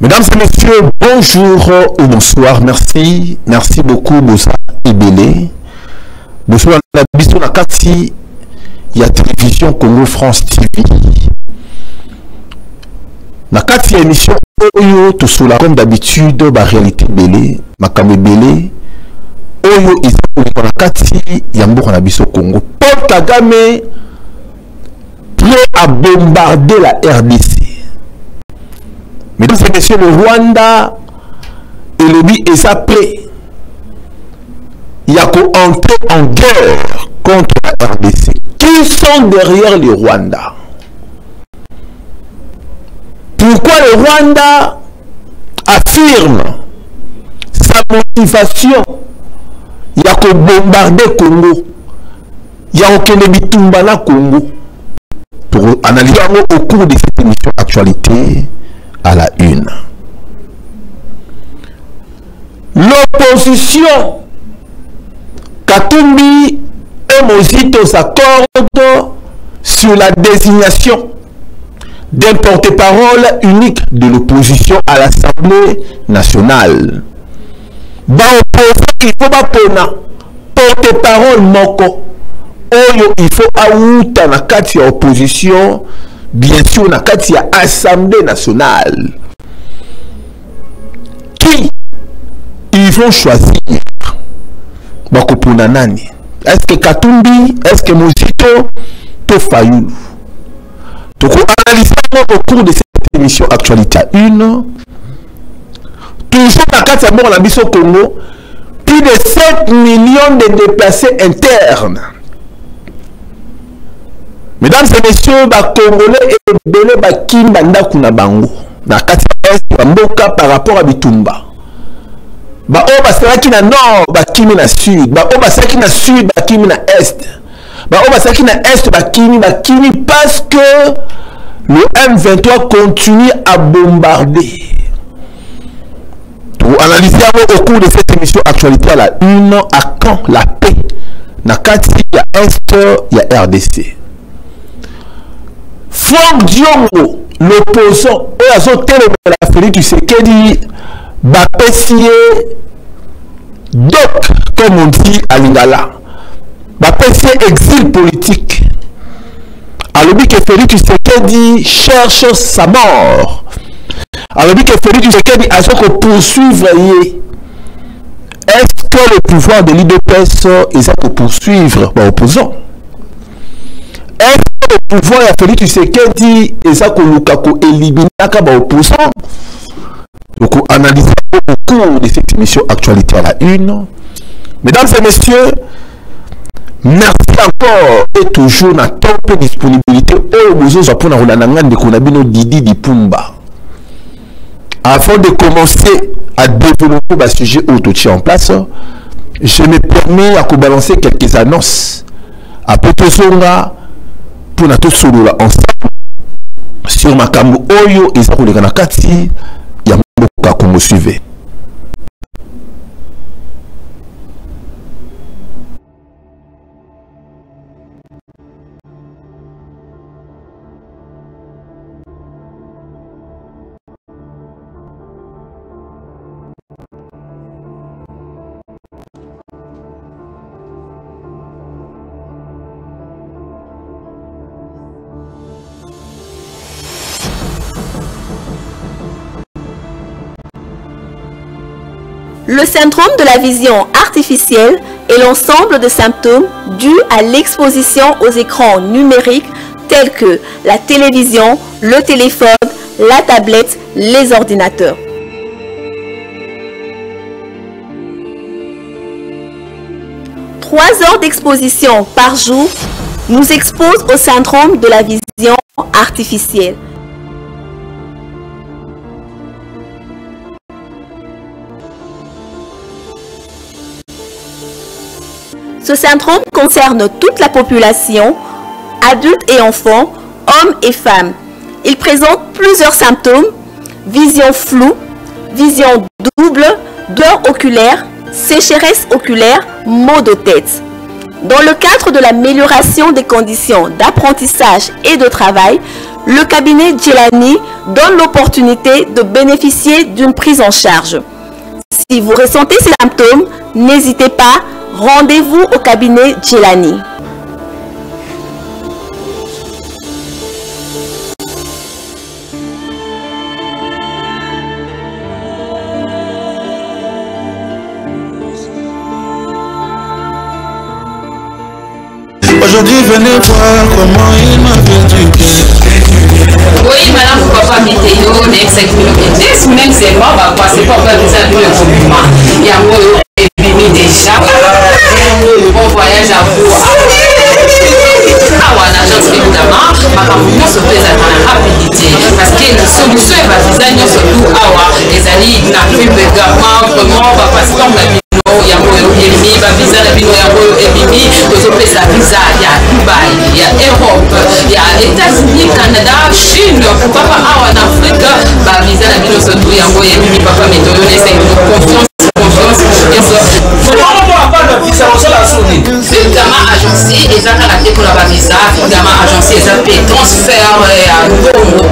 Mesdames et messieurs, bonjour ou bonsoir. Merci beaucoup, Bosa Ebele. Bonsoir, la biso na kati ya télévision Congo France TV. Na kati ya émission oyo tosula comme d'habitude ba réalité belé, makambo belé. Oyo izako na kati ya mboka na biso Congo. Paul Kagame prêt à bombarder la RDC. Mesdames et messieurs, le Rwanda et le BI est ça prêt. Il y a qu'à entrer en guerre contre la RDC. Qui sont derrière le Rwanda? Pourquoi le Rwanda affirme sa motivation? Il y a qu'à bombarder Congo. Il y a qu'à bitumba na Congo. Pour analyser au cours de cette émission actualité à la une. L'opposition Katumbi et Mozito s'accordent sur la désignation d'un porte-parole unique de l'opposition à l'Assemblée nationale. Il faut pas porte-parole moko. Il faut aouta na kati ya opposition, bien sûr na kati ya Assemblée nationale. Qui ils vont choisir? Bakopuna nani? Est-ce que Katumbi? Est-ce que Mozito? To Fayulu? Donc on analyse au cours de cette émission actualité à une. Toujours na kati ya mort na biso Congo, plus de 7 millions de déplacés internes. Mesdames et messieurs, ba Congolais et belé ba kimba ndakuna bango na kati ya mboka par rapport à Bitumba. Ba o basaki na nord, ba kimi na sud, ba o basaki na sud, ba kimi na est. Ba o basaki na est, ba kimi parce que le M23 continue à bombarder. Pour analyser au cours de cette émission actualité à la une, à quand la paix na kati ya est ya RDC. Franck Diongo, l'opposant, et à son télé, la Félix Tshisekedi, Bapessier, doc, comme on dit à Lingala, Bapessier exil politique. Alors que Félix Tshisekedi cherche sa mort. Alors que Félix Tshisekedi a ce qu'on poursuivre. Est-ce que le pouvoir de l'IDPS est ça pour poursuivre l'opposant? Est-ce que le pouvoir de Félix Tshisekedi est ça qu'on éliminer l'opposant? Donc on analyse au cours de cette émission actualité à la une. Mesdames et messieurs, merci encore et toujours na top disponibilité au besoin pour la Rolanangan de Konabino Didi Dipumba. Avant de commencer à développer le sujet autour en place, je me permets à balancer quelques annonces. Après tout ça, pour notre solo là ensemble sur makambo oyo eza koleka na kati ya mboka Congo suivez. Le syndrome de la vision artificielle est l'ensemble de symptômes dus à l'exposition aux écrans numériques tels que la télévision, le téléphone, la tablette, les ordinateurs. Trois heures d'exposition par jour nous exposent au syndrome de la vision artificielle. Ce syndrome concerne toute la population, adultes et enfants, hommes et femmes. Il présente plusieurs symptômes: vision floue, vision double, douleur oculaire, sécheresse oculaire, maux de tête. Dans le cadre de l'amélioration des conditions d'apprentissage et de travail, le cabinet Djelani donne l'opportunité de bénéficier d'une prise en charge. Si vous ressentez ces symptômes, n'hésitez pas, rendez-vous au cabinet Djelani. Aujourd'hui, venez voir comment il m'a vendu. Oui, madame, papa météo, les 5 minutes, même c'est moi, on va passer par le document. Il y a un bébé déjà. Bon voyage à vous. En agence évidemment, ma famille se présente en rapidité parce que la solution est basée surtout les alliés n'a plus également vraiment va passer par la vie. Il y a un visa la bino ya ebimi tozopesa visa ya Dubai ya Europe ya États-Unis Canada Chine pourquoi pas en Afrique ba visa la bino surtout ya ebimi papa météo laisse confiance Évidemment, agencé, ils ont la pour la visa, évidemment, agencé, ils ont fait transfert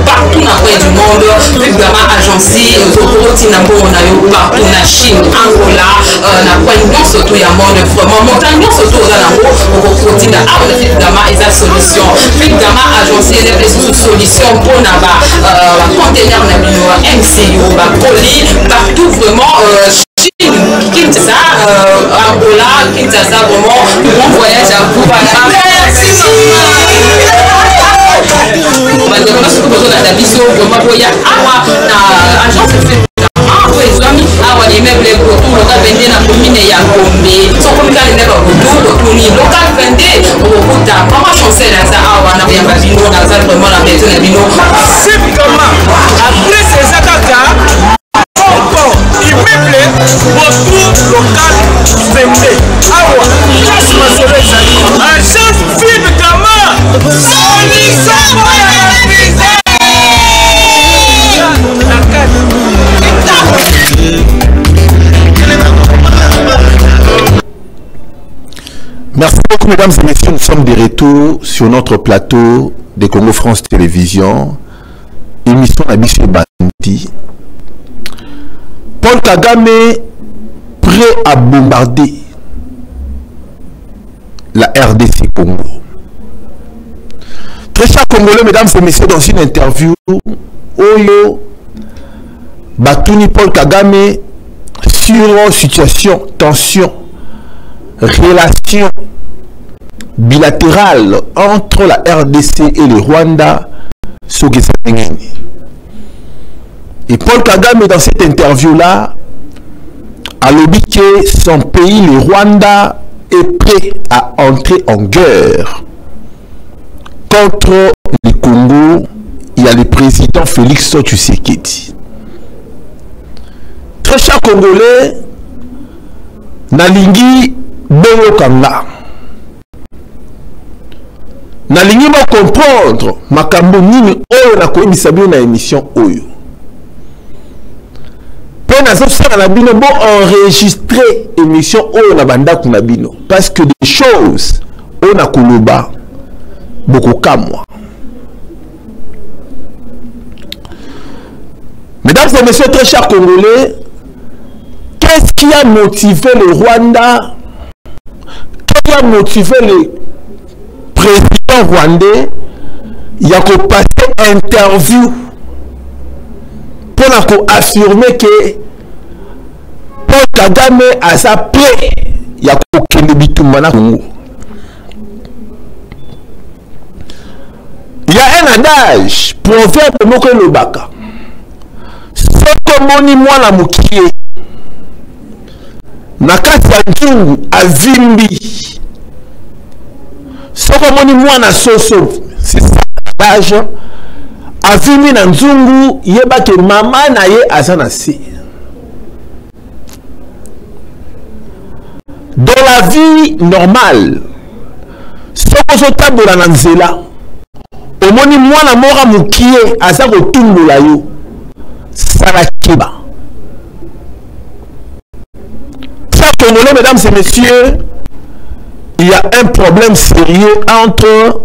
partout dans le du monde, évidemment, agencé, ils ont partout en Chine, Angola, dans le monde, surtout, il y a un monde vraiment, montagne, surtout, évidemment, ils ont solution. Évidemment, agencé, ils ont solution pour les conteneurs, MCU, colis, partout, vraiment, Kinshasa, Angola, Kinshasa, vraiment, bon voyage à vous. Merci Merci beaucoup, mesdames et messieurs. Nous sommes de retour sur notre plateau de Congo France Télévisions. Émission Abissé Bandi. Paul Kagame prêt à bombarder la RDC Congo. Très chers Congolais, mesdames et messieurs, dans une interview, Oyo Batuni Paul Kagame sur situation, tension, relation bilatérale entre la RDC et le Rwanda. Et Paul Kagame, dans cette interview-là, a lobby que son pays, le Rwanda, est prêt à entrer en guerre contre le Congo. Il y a le président Félix Tshisekedi. Très chers Congolais, Nalingi Bongo Kanga. Nalingi va comprendre makambo nini oyo na koyebisa bino na émission oyo. Pe nazosala na bino bo enregistrer émission oyo na bandako na bino parce que des choses oyo na koloba beaucoup kamwa. Mesdames et messieurs, très chers Congolais, qu'est-ce qui a motivé le Rwanda? Qui a motivé le président rwandais? Il y a qu'à passer interview pour affirmer que Paul Kagame a sa prêt. Il y a qu'à Bitumana Congo. Il y a un adage, proverbe Moko Lobaka. Sokomoni mwana mukie nakati ya nzungu avimbi. Sokomoni mwana soso, c'est ça l'adage. Avimbi na nzungu yeba ke mama na ye azana se. Dans la vie normale, soko tabola na nzela, omoni mwana mora mukie aza kotumbola yo. Sarakiba. Ça, Congolais, mesdames et messieurs, il y a un problème sérieux entre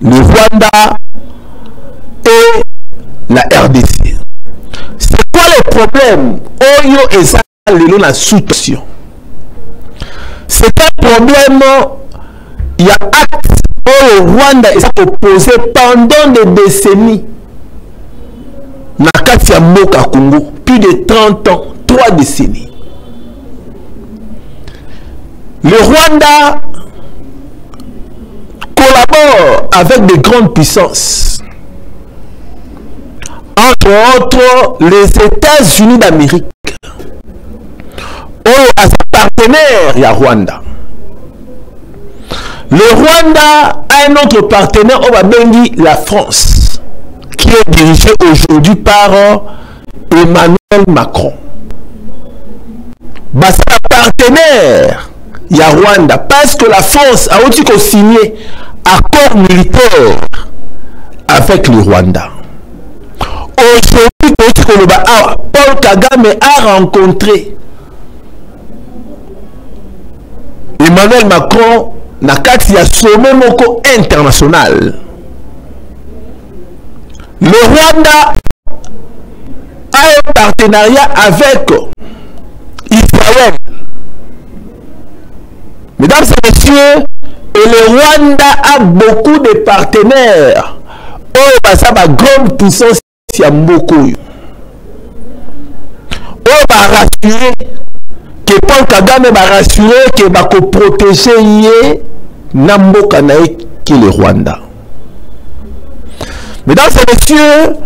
le Rwanda et la RDC. C'est quoi le problème? Oyo et ça, la sous-tension. C'est un problème, il y a acte au Rwanda et ça opposé pendant des décennies. Nakatia Moka Congo, plus de 30 ans, 3 décennies. Le Rwanda collabore avec de grandes puissances. Entre autres, les États-Unis d'Amérique. À sa partenaire, il y a Rwanda. Le Rwanda a un autre partenaire, on va bénir la France, qui est dirigé aujourd'hui par Emmanuel Macron. Bah, c'est un partenaire, il y a Rwanda, parce que la France a aussi signé un accord militaire avec le Rwanda. Aujourd'hui, Paul Kagame a rencontré Emmanuel Macron na kati ya sommet moko international. Le Rwanda a un partenariat avec Israël. Mesdames et messieurs, et le Rwanda a beaucoup de partenaires. Oh, ça va grande puissance ya mboko. Oh, va rassurer que Paul Kagame va rassurer que va protéger yé Namboka nae qui le Rwanda. Mesdames et messieurs,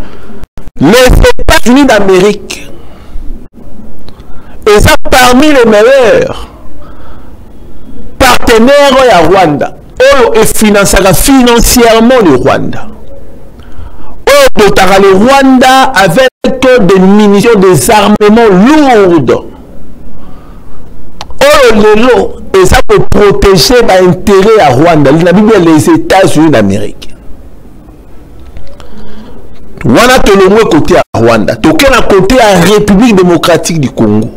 les États-Unis d'Amérique et ça parmi les meilleurs partenaires à Rwanda et financera financièrement le Rwanda. Le Rwanda avec des munitions, des armements lourds. Et ça peut protéger l'intérêt à Rwanda, les États-Unis d'Amérique. On a tout le monde côté à Rwanda, tout le côté à la République démocratique du Congo.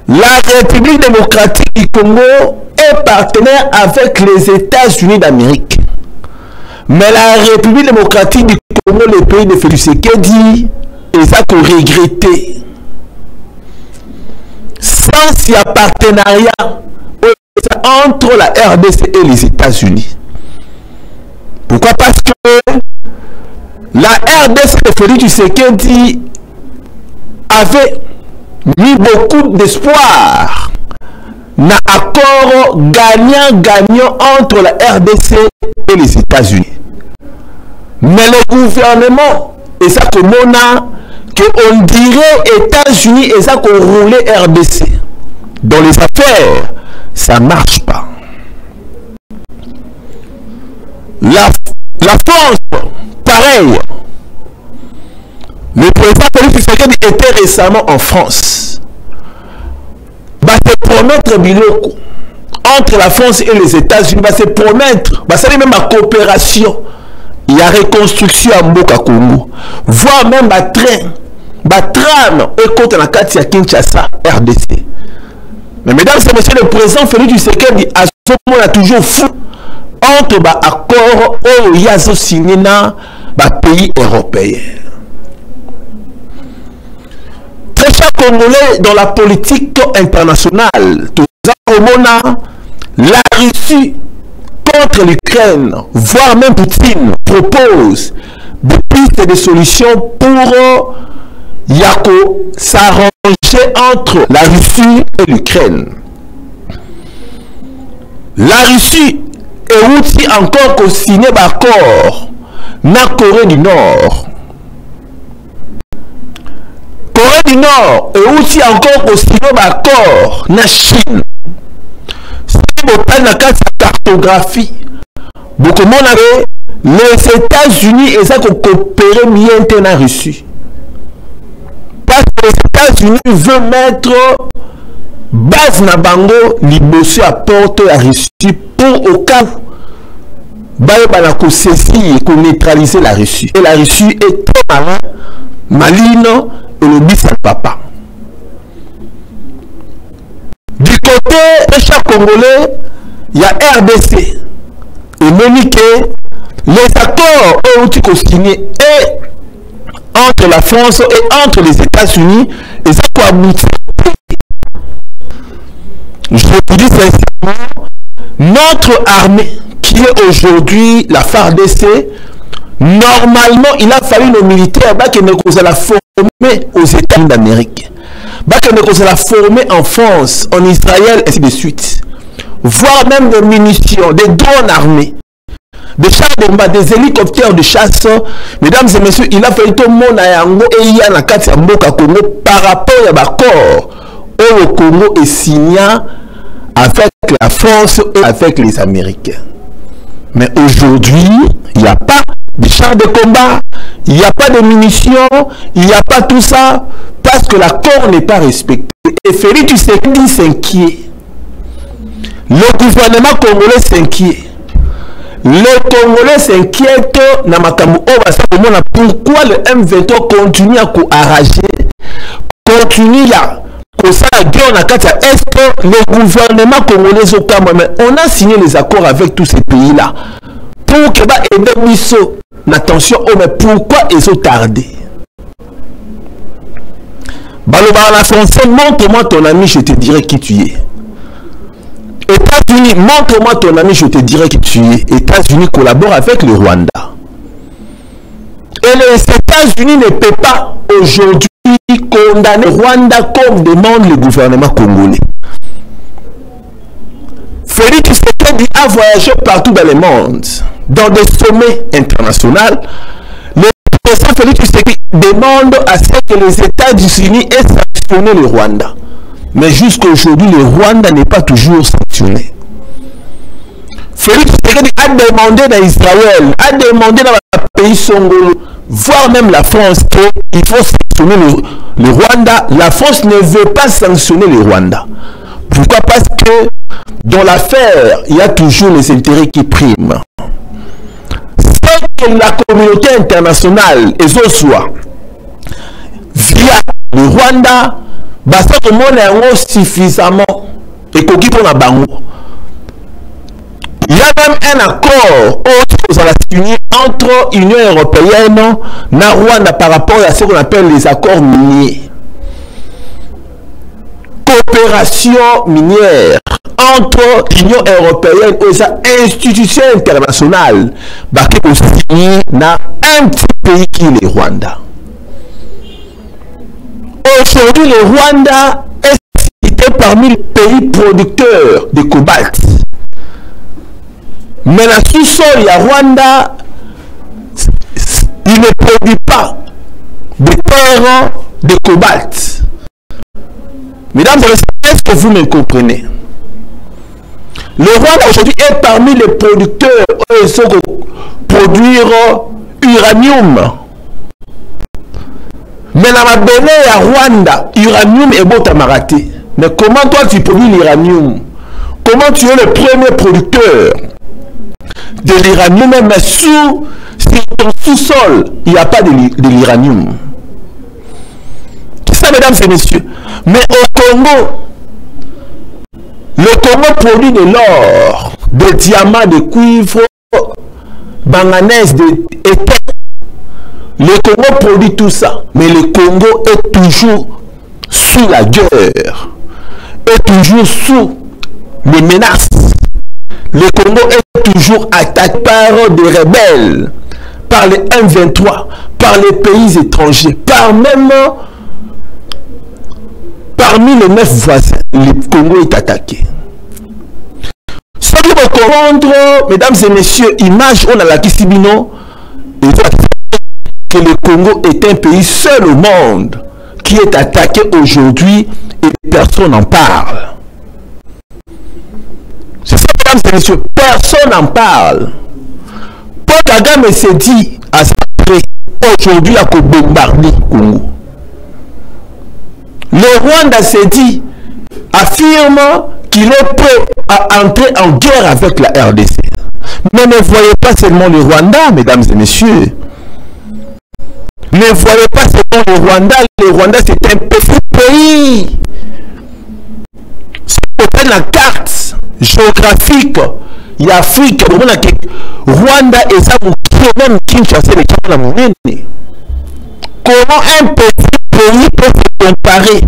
La République démocratique du Congo est partenaire avec les États-Unis d'Amérique. Mais la République démocratique du Congo, le pays de Félix Tshisekedi, et ça peut regretter. Sans s'il y a partenariat entre la RDC et les États-Unis. Pourquoi? Parce que la RDC de Félix Tshisekedi avait mis beaucoup d'espoir dans l'accord gagnant-gagnant entre la RDC et les États-Unis. Mais le gouvernement, et ça comme on a, qu'on dirait États-Unis et ça qu'on roulait RDC. Dans les affaires, ça ne marche pas. La France, pareil. Le président Félix Tshisekedi était récemment en France. Va se promettre biloko entre la France et les États-Unis, va se promettre, va saluer même la coopération. Il y a reconstruction à Mboka Congo, voire même un train, un tram et côté la Katia Kinshasa, RDC. Mais mesdames et messieurs, le président Félix Tshisekedi à ce moment a toujours fou entre l'accord où il y a signé dans les pays européens. Très chers Congolais, dans la politique internationale, tout ça, la Russie contre l'Ukraine, voire même Poutine, propose des pistes de solutions pour s'arranger entre la Russie et l'Ukraine. La Russie est aussi encore co-signé d'accord na Corée du Nord. Corée du Nord est aussi encore co-signé d'accord na Chine. La cartographie, beaucoup de monde les États-Unis et ça qu'on coopère mieux avec la Russie. Parce que les États-Unis veulent mettre base na bango liboso à porte la Russie pour au cas où ceci qu'on neutraliser la Russie. Et la Russie est très malin, maline et le bis à papa. Du côté des chefs congolais, il y a RDC et Monique, Les accords ont été signés entre la France et entre les États-Unis, et ça peut aboutir. Je vous dis sincèrement, notre armée, qui est aujourd'hui la FARDC, normalement, il a fallu nos militaires qui ne la former aux États-Unis d'Amérique, qui ne la former en France, en Israël, et ainsi de suite. Voire même des munitions, des drones armés, des chars de combat, des hélicoptères de chasse. Mesdames et messieurs, il a fallu tout le monde à Yango et il y a un Mboka Congo par rapport à l'accord où le Congo est signé avec la France et avec les Américains. Mais aujourd'hui, il n'y a pas de chars de combat, il n'y a pas de munitions, il n'y a pas tout ça, parce que l'accord n'est pas respecté. Et Félix Tshisekedi s'inquiète. Le gouvernement congolais s'inquiète. Les Congolais s'inquiètent pourquoi le M23 continue à arracher, continue à est-ce que le gouvernement congolais au Cameroun, on a signé les accords avec tous ces pays-là pour que aider Misso. Attention, mais pourquoi ils ont tardé? La français, montre-moi ton ami, je te dirai qui tu es. États-Unis, montre-moi ton ami, je te dirai qui tu es. États-Unis collabore avec le Rwanda. Et les États-Unis ne peuvent pas aujourd'hui condamner le Rwanda comme demande le gouvernement congolais. Félix Tshisekedi a voyagé partout dans le monde, dans des sommets internationaux. Le président Félix Tshisekedi demande à ce que les États-Unis aient sanctionné le Rwanda. Mais jusqu'à aujourd'hui, le Rwanda n'est pas toujours sanctionné. Félix Tshisekedi a demandé dans Israël, a demandé dans le pays Songolo, voire même la France, qu'il faut sanctionner le Rwanda. La France ne veut pas sanctionner le Rwanda. Pourquoi? Parce que dans l'affaire, il y a toujours les intérêts qui priment. C'est que la communauté internationale, et ce soit via le Rwanda, basta que monde est suffisamment et qu'on pour la bango. Il y a même un accord entre l'Union européenne et Rwanda par rapport à ce qu'on appelle les accords miniers. Coopération minière entre l'Union européenne et les institutions internationales qui sont signées dans un petit pays qui est le Rwanda. Aujourd'hui, le Rwanda est cité parmi les pays producteurs de cobalt. Mais la sous-sol, il y a Rwanda, il ne produit pas de terre de cobalt. Mesdames et messieurs, est-ce que vous me comprenez? Le Rwanda aujourd'hui est parmi les producteurs qui produisent uranium. Mais dans ma donnée à Rwanda, uranium est beau t'amaraté. Mais comment toi tu produis l'uranium? Comment tu es le premier producteur de l'uranium? Mais sur ton sous-sol, il n'y a pas de l'uranium. C'est ça, mesdames et messieurs. Mais au Congo, le Congo produit de l'or, des diamants, de cuivre, manganèse, d'étain. Le Congo produit tout ça, mais le Congo est toujours sous la guerre, est toujours sous les menaces. Le Congo est toujours attaqué par des rebelles, par les M23, par les pays étrangers, parmi les 9 voisins, le Congo est attaqué. Ce qui va comprendre, mesdames et messieurs, image on a la Kissibino, que le Congo est un pays seul au monde qui est attaqué aujourd'hui et personne n'en parle. C'est ça, mesdames et messieurs, personne n'en parle. Paul Kagame s'est dit à sa près aujourd'hui à bombarder le Congo. Le Rwanda s'est dit, affirme qu'il est prêt à entrer en guerre avec la RDC. Mais ne voyez pas seulement le Rwanda, mesdames et messieurs. Ne voyez pas seulement le Rwanda. Le Rwanda, c'est un petit pays. C'est la carte géographique. Il y a Afrique. Rwanda et ça, même Kinshasa le Kenya Monene. Comment un petit pays peut se comparer?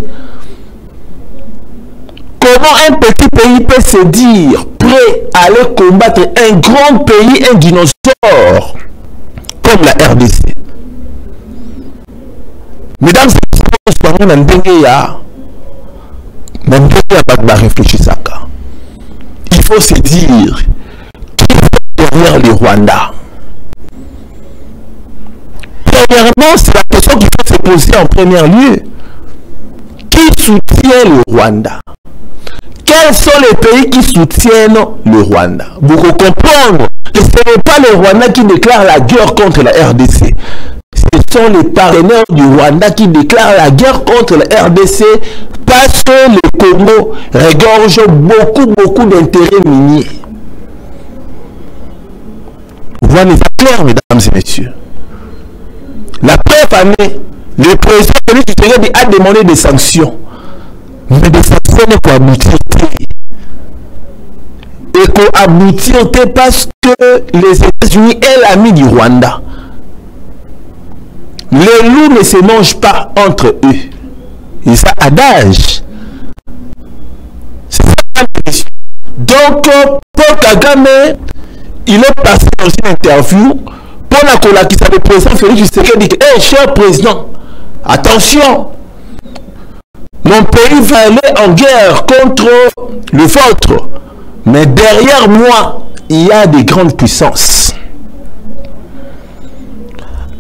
Comment un petit pays peut se dire prêt à aller combattre un grand pays, un dinosaure comme la RDC? Mesdames et messieurs, il faut se dire qui est derrière le Rwanda. Premièrement, c'est la question qu'il faut se poser en premier lieu. Qui soutient le Rwanda? Quels sont les pays qui soutiennent le Rwanda? Vous comprenez que ce n'est pas le Rwanda qui déclare la guerre contre la RDC. Ce sont les partenaires du Rwanda qui déclarent la guerre contre la RDC parce que le Congo regorge beaucoup d'intérêts miniers. Vous voyez ça clair, mesdames et messieurs. La preuve année, le président Félix Tshisekedi a demandé des sanctions. Mais des sanctions ne peuvent aboutir. Et qu'on aboutir parce que les États-Unis est l'ami du Rwanda. Les loups ne se mangent pas entre eux. Et ça adage. C'est ça. Donc, Paul Kagame, il est passé dans une interview pour la colakisa le président Félix Tshisekedi dit hey, cher président, attention, mon pays va aller en guerre contre le vôtre, mais derrière moi, il y a des grandes puissances.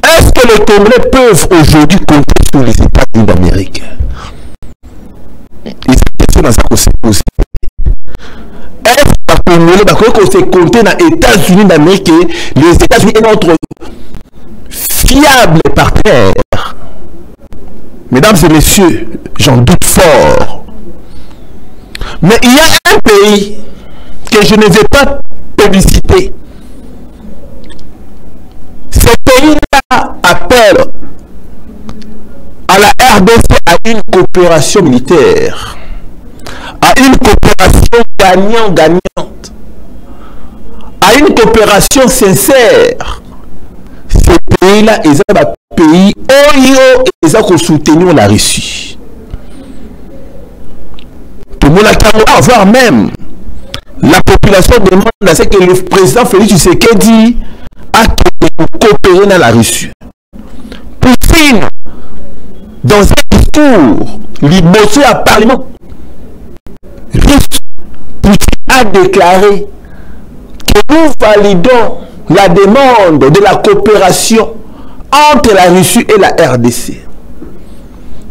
Est-ce que les Congolais peuvent aujourd'hui compter sur les États-Unis d'Amérique? Et cette question dans sa conséquence. Est-ce que les Congolais peuvent se compter dans les États-Unis d'Amérique et les États-Unis est notre fiable partenaire? Mesdames et messieurs, j'en doute fort. Mais il y a un pays que je ne vais pas publiciter. Ce pays-là appelle à la RDC à une coopération militaire, à une coopération gagnant-gagnante, à une coopération sincère. Ce pays-là est un pays où ils ont soutenu la Russie. Pour moi, voire même la population demande à ce que le président Félix Tshisekedi a coopéré dans la Russie. Poutine, dans un discours, libéré à Parlement russe, Poutine a déclaré que nous validons la demande de la coopération entre la Russie et la RDC.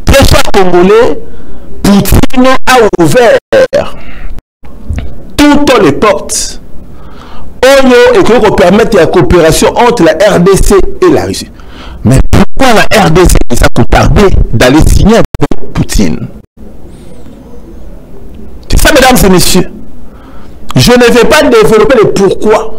Très cher Congolais, Poutine a ouvert toutes les portes et qui permettre la coopération entre la RDC et la Russie. Mais pourquoi la RDC ça peut tarder d'aller signer avec Poutine? C'est ça, mesdames et messieurs. Je ne vais pas développer le pourquoi,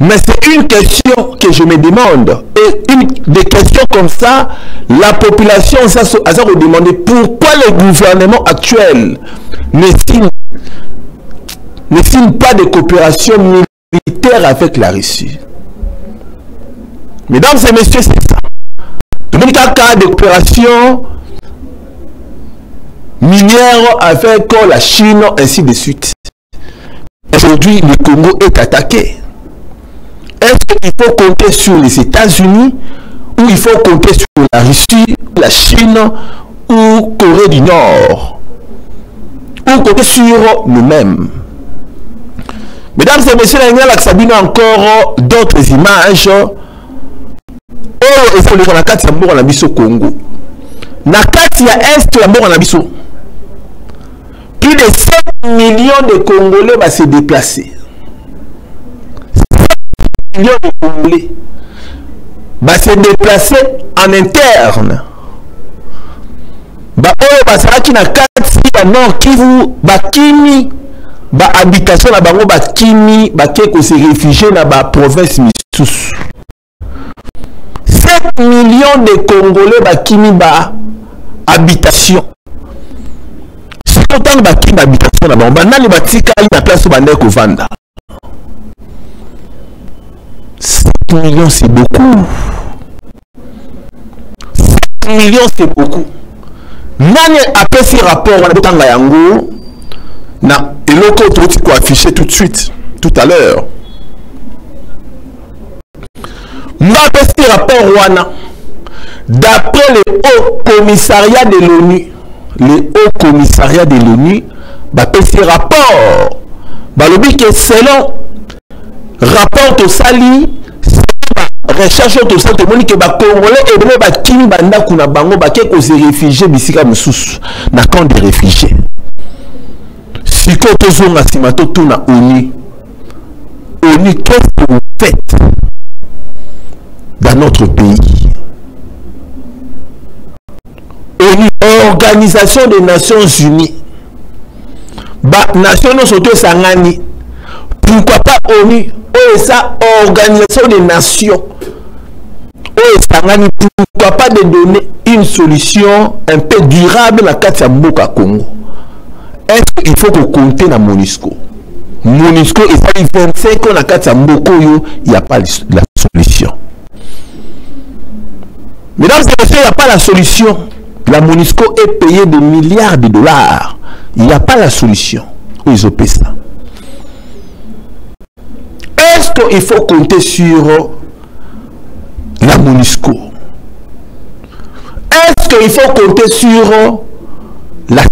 mais c'est une question que je me demande. Et des questions comme ça, la population a demandé pourquoi le gouvernement actuel ne signe pas de coopération militaire avec la Russie. Mesdames et messieurs, c'est ça. Donc, il y a un cas de coopération minière avec la Chine, ainsi de suite. Aujourd'hui, le Congo est attaqué. Est-ce qu'il faut compter sur les États-Unis ou il faut compter sur la Russie, la Chine ou Corée du Nord? Ou compter sur nous-mêmes? Mesdames et messieurs, il y a encore d'autres images. Oh, il faut le voir dans le Congo. Na kati ya est ya mboka na biso. Plus de 7 millions de Congolais vont se déplacer. 7 millions de Congolais vont se déplacer en interne. Ba oyo basaki na kati ya Nord Kivu bakimi ba habitation na bango bakimi bakeko se réfugier na ba province misusu. 7 millions de Congolais bakimi ba habitation. Si autant bakimi habitation na bango banani batika na place bande ko vanda. 7 millions, c'est beaucoup. 7 millions, c'est beaucoup. Nani après ces rapports, on a besoin yango na eloko tout quoi afficher tout de suite, tout à l'heure. Moi après ces rapports wana, d'après le Haut Commissariat de l'ONU, après ces rapports, balobi que selon rapport to sali recherche to sali to moni que ba congolais et ba kimi banda kuna bango ba ke ko se réfugier bisika mususu na camp de réfugiés. Siko to zonga simato to na ONU. ONU, qu'est-ce que vous faites dans notre pays? ONU, Organisation des Nations Unies. Ba Nations Unies sangani. Pourquoi pas ONU? Oh, ça, Organisation des Nations. Oh, sangani. Pourquoi pas de donner une solution un peu durable à Katia Mboka Congo? Est-ce qu'il faut qu'on compte dans MONUSCO? MONUSCO, et ça, il 25 ans à Katia Mboko, il n'y a pas la solution. Mesdames et messieurs, il n'y a pas la solution. La MONUSCO est payée des milliards de dollars. Il n'y a pas la solution. Où ils ont payé ça? Est-ce qu'il faut compter sur la MONUSCO? Est-ce qu'il faut compter sur la...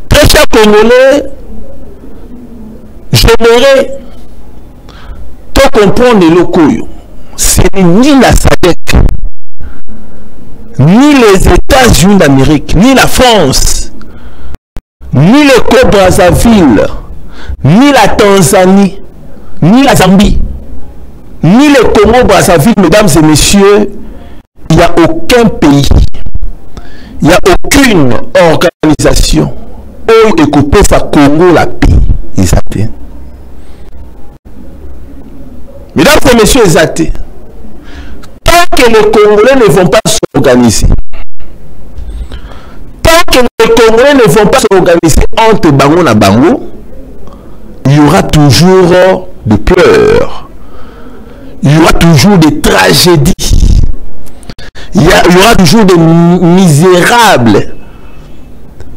Très chers Congolais, j'aimerais tout comprendre les locaux. C'est ni la SADC, ni les États-Unis d'Amérique, ni la France, ni le Congo-Brazzaville, ni la Tanzanie, ni la Zambie, ni le Congo-Brazzaville, mesdames et messieurs, il n'y a aucun pays, il n'y a aucune organisation où écouter sa Congo la paix. Exactement. Mesdames et messieurs, exactement. Tant que les Congolais ne vont pas s'organiser, tant que les Congolais ne vont pas s'organiser entre Bango et Bango, il y aura toujours des pleurs, il y aura toujours des tragédies, il y aura toujours des misérables,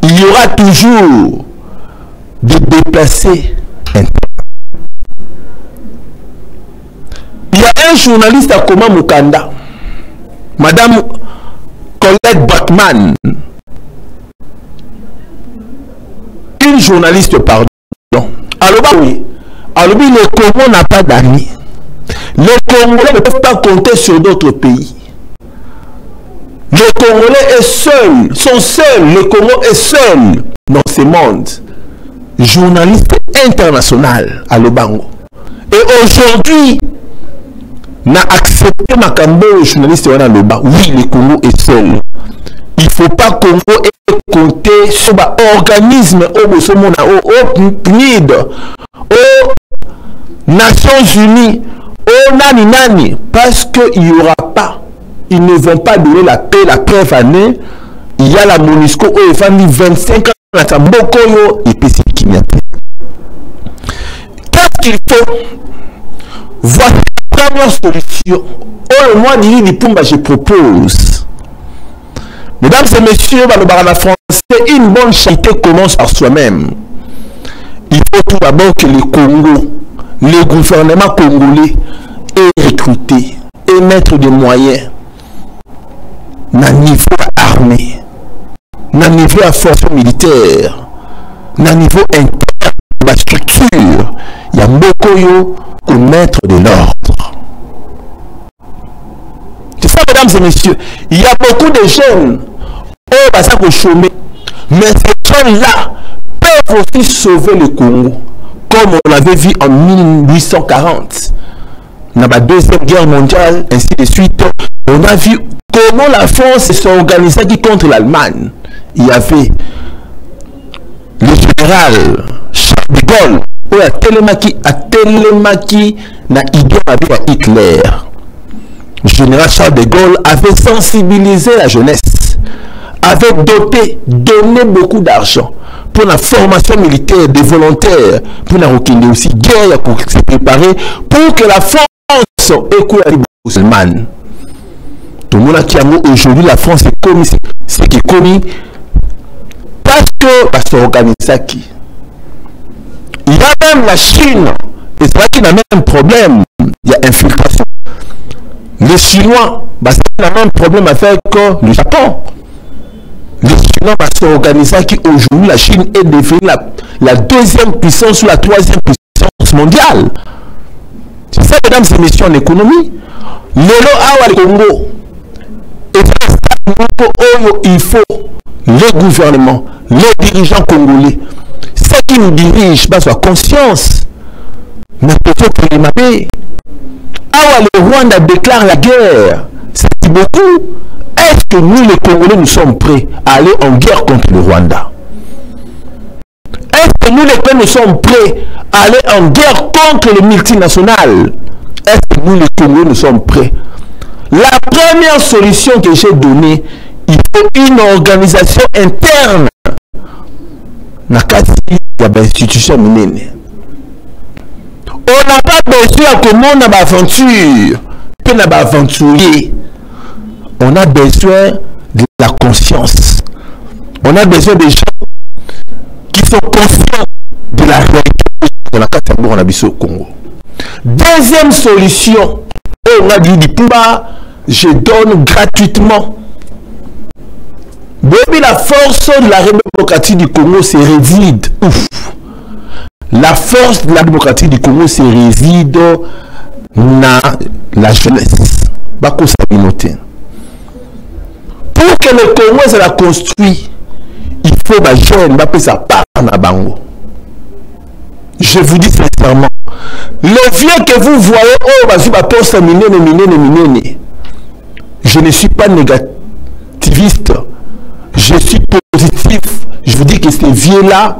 il y aura toujours des déplacés internes. Il y a un journaliste à Koma Mukanda, Madame Colette Bachmann, une journaliste, pardon. Alors oui, alors le Congo n'a pas d'amis. Les Congolais ne peuvent pas compter sur d'autres pays. Les Congolais est seul, sont seuls. Le Congo est seul dans ce monde. Journaliste international à Lobango. Et aujourd'hui, n'a accepté ma cambo journaliste à Loba. Oui, le Congo est seul. Il ne faut pas Congo et compter sur l'organisme au PNID, aux Nations Unies, aux Nani, parce qu'il n'y aura pas. Ils ne vont pas donner la paix, la preuve année. Il y a la MONUSCO où il faut 25 ans à Bokoyo et puis c'est qui n'y a pas. Qu'est-ce qu'il faut? Voici la première solution. Oh, moi, je propose. Mesdames et messieurs, la français, une bonne charité commence par soi-même. Il faut tout d'abord que le Congo, le gouvernement congolais, ait recruté et mettre des moyens na niveau armé, na niveau à force militaire, na niveau interne, la structure, il y a beaucoup pour mettre de l'ordre. C'est ça, mesdames et messieurs. Il y a beaucoup de jeunes au chômer, mais ces jeunes-là peuvent aussi sauver le Congo, comme on l'avait vu en 1840, dans la Deuxième Guerre mondiale, ainsi de suite. On a vu comment la France s'est organisée contre l'Allemagne. Il y avait le général Charles de Gaulle, ou à Télémaki, na idée avec Hitler. Le général Charles de Gaulle avait sensibilisé la jeunesse avait donné beaucoup d'argent pour la formation militaire des volontaires, pour la requiner aussi guerre, pour se préparer, pour que la France écoute les musulmans. Tout le monde qui a aujourd'hui la France est commis, c'est qui est commis parce que va s'organiser qui. Il y a même la Chine, et c'est vrai qu'il y a même problème, il y a infiltration. Les Chinois, c'est le même problème avec le Japon. Les Chinois vont s'organiser qui aujourd'hui la Chine est devenue la deuxième puissance ou la troisième puissance mondiale. C'est ça, mesdames et messieurs, en économie. Le Congo. Et il faut les gouvernements, les dirigeants congolais, ceux qui nous dirigent, soient conscience. Mais peut-être que les mappés, le Rwanda déclare la guerre, c'est beaucoup. Est-ce que nous, les Congolais, nous sommes prêts à aller en guerre contre le Rwanda? Est-ce que nous, les Congolais, nous sommes prêts à aller en guerre contre les multinationales? Est-ce que nous, les Congolais, nous sommes prêts? La première solution que j'ai donnée, il faut une organisation interne dans l'institution minene. On n'a pas besoin que nous n'avons aventure, que nous aventurier. On a besoin de la conscience. On a besoin des gens qui sont conscients de la réalité de la catégorie en Abysso au Congo. Deuxième solution, on a dit du pouvoir, je donne gratuitement. Depuis la force de la République démocratique du Congo se réside. Ouf. La force de la démocratie du Congo se réside dans la jeunesse. Bako Sabinoté. Pour que le Congo soit construit, il faut que les jeunes sa part na bango. Je vous dis sincèrement, le vieux que vous voyez, je ne suis pas négativiste, je suis positif. Je vous dis que ces vieux-là,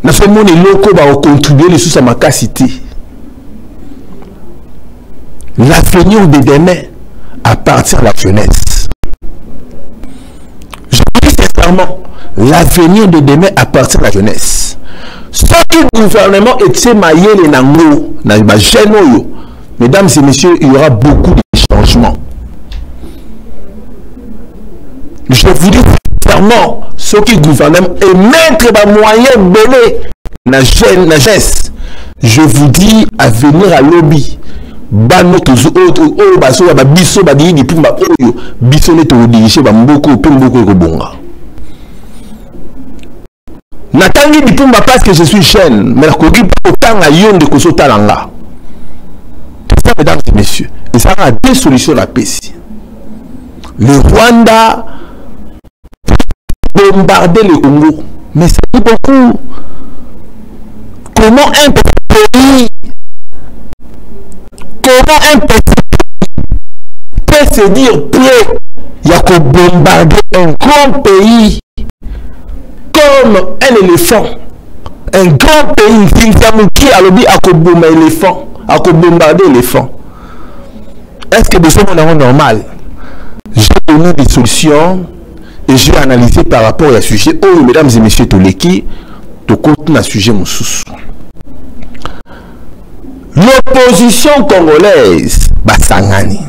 na ce monde locaux va contribuer sous sa macacité. L'avenir de demain appartient à la jeunesse. Je vous dis sincèrement, l'avenir de demain appartient à la jeunesse. Ce que le gouvernement est maillé les nango, mesdames et messieurs, il y aura beaucoup de changements. Je vous dis sincèrement, ce qui gouvernement est mettre des moyens belés na jeunesse. Je vous dis à venir à lobby. Bano tous autres baso ba biso ba di pumba oyo biso ne to dirige ba mboko pe mboko ko bonga. Natangi di pumba parce que je suis jeune, mais la kogi pas autant à yonde ko sotalanga. Ça, mesdames et messieurs, et ça a deux solutions à la paix. Le Rwanda bombarder le Congo, mais c'est beaucoup. Comment un pays peut se dire prêt à bombarder un grand pays comme un éléphant? Un grand pays qui a lobby à bombarder l'éléphant, à bombarder l'éléphant. Est-ce que de ce moment normal? J'ai donné des solutions et j'ai analysé par rapport à ce sujet. Oh, mesdames et messieurs, tous les qui, tout compte dans sujet moussous. L'opposition congolaise, Basangani.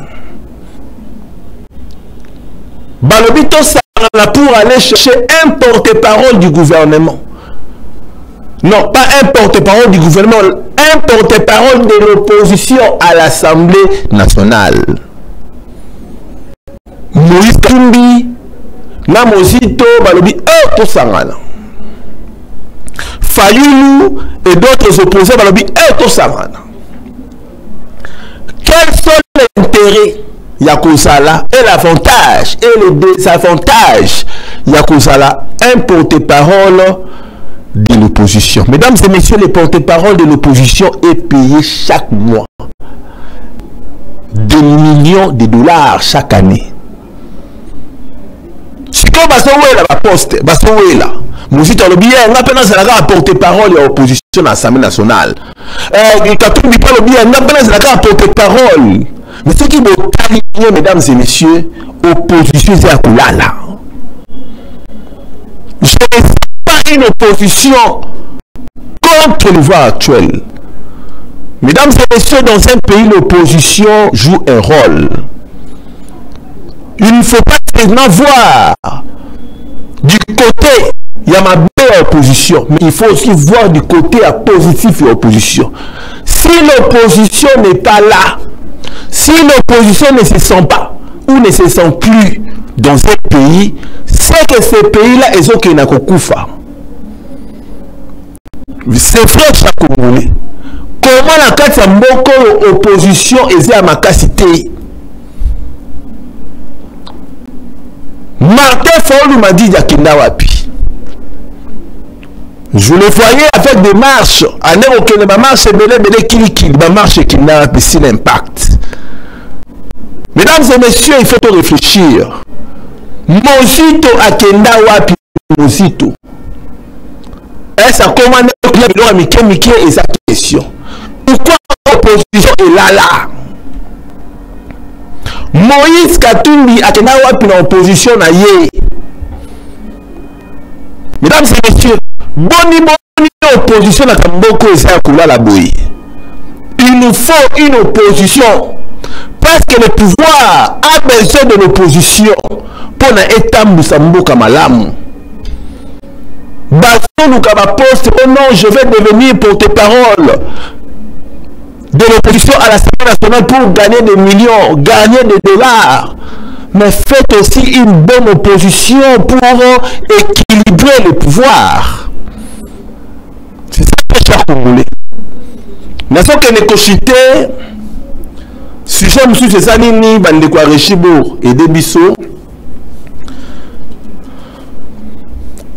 Balobito Sangana pour aller chercher un porte-parole du gouvernement. Non, pas un porte-parole du gouvernement, un porte-parole de l'opposition à l'Assemblée nationale. Moïse Kimbi, Namozito, Balobi, to Sangana. Fayulu et d'autres opposés, Balobi, to Sangana. Quels sont les intérêts Yakouzala et l'avantage et les désavantages Yakouzala, un porte-parole de l'opposition. Mesdames et messieurs, les porte-parole de l'opposition est payé chaque mois des millions de dollars chaque année. Si comme Basouela la poste, Basouela, Mousita le bien, on a peine à porte-parole de l'opposition à l'Assemblée nationale. Quand on dit pas le bien, on a peine à porte-parole Mais ce qui me qualifie, mesdames et messieurs, opposition, c'est à Koulala. Je ne sais pas une opposition contre le pouvoir actuel. Mesdames et messieurs, dans un pays, l'opposition joue un rôle. Il ne faut pas seulement voir du côté, il y a ma belle opposition, mais il faut aussi voir du côté positif de l'opposition. Si l'opposition n'est pas là, si l'opposition ne se sent pas ou ne se sent plus dans un pays, c'est que ce pays-là est ok na kokufa. C'est vrai chaque Congolais. Comment la carte ya mboko opposition est à ma capacité? Martin Fayulu m'a dit Yakina Wapi. Je le voyais avec des marches. En aucune marche, c'est qui marche qui n'a pas si l'impact. Mesdames et messieurs, il faut réfléchir. Mosito Akenda Wapi Mosito. Est-ce à commander le club de Mickey et sa question? Pourquoi l'opposition est là? Moïse Katumbi Akenda Wapi en opposition à Yé. Mesdames et messieurs, boni opposition à Kamboko et Sakula la Boui. Il nous faut une opposition. Parce que le pouvoir a besoin de l'opposition pour l'État Moussamboka Malam. Baston nous poste, oh non, je vais devenir porte-parole de l'opposition à l'Assemblée nationale pour gagner des millions, gagner des dollars. Mais faites aussi une bonne opposition pour équilibrer le pouvoir. C'est ça que je Congolais. Nous avons que négocier. Sujet monsieur c'est ça nini bande kwa Rechibo et Debiso.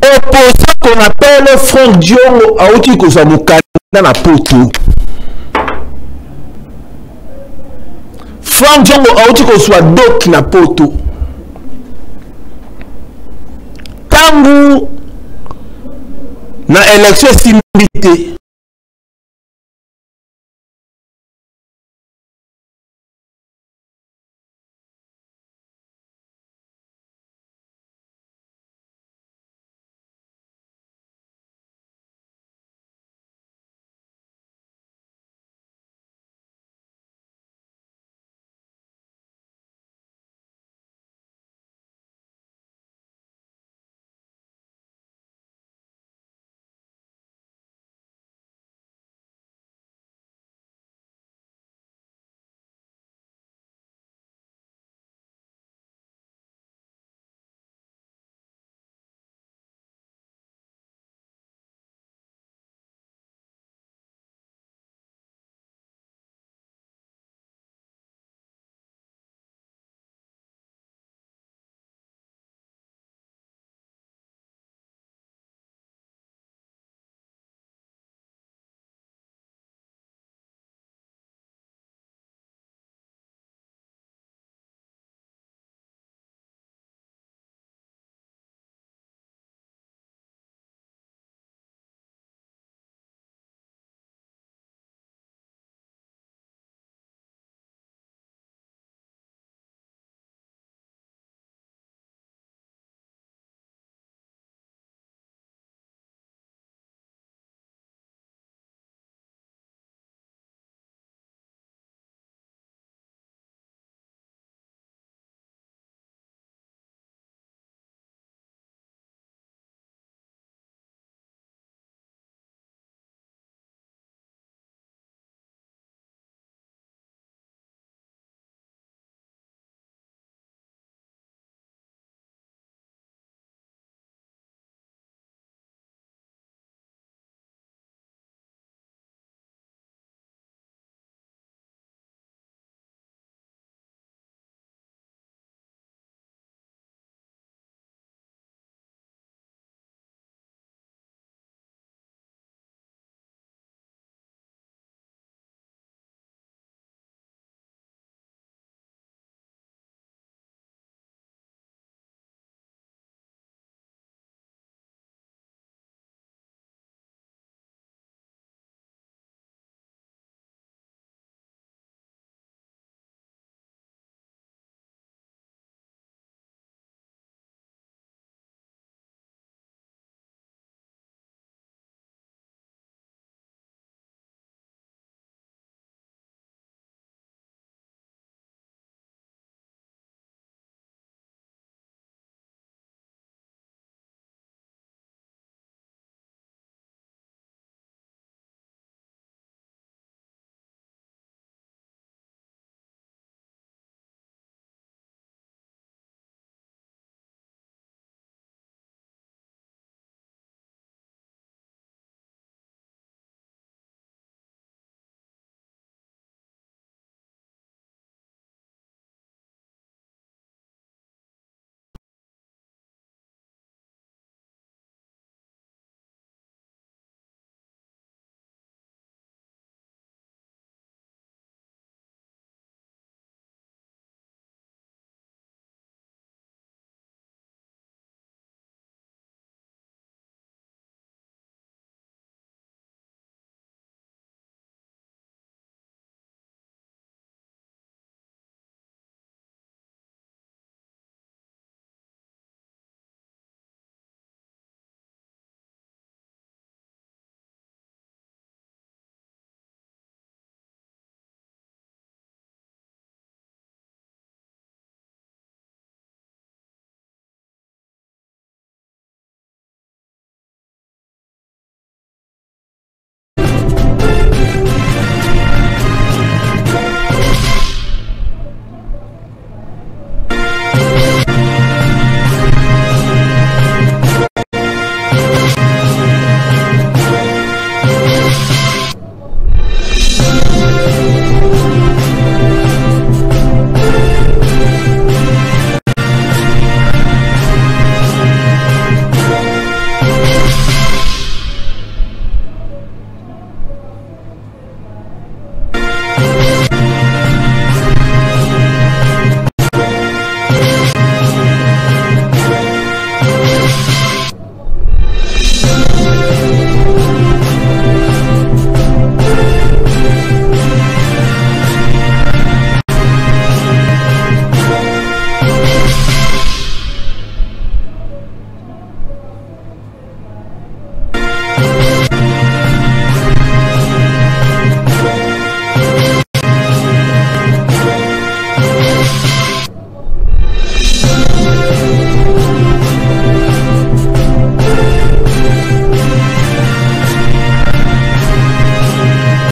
Opposant qu'on appelle Franck Diongo Aouti Kozamukana na poto. Franck Diongo Aouti Kozwa Dok na poto. Tangu na élection simbité.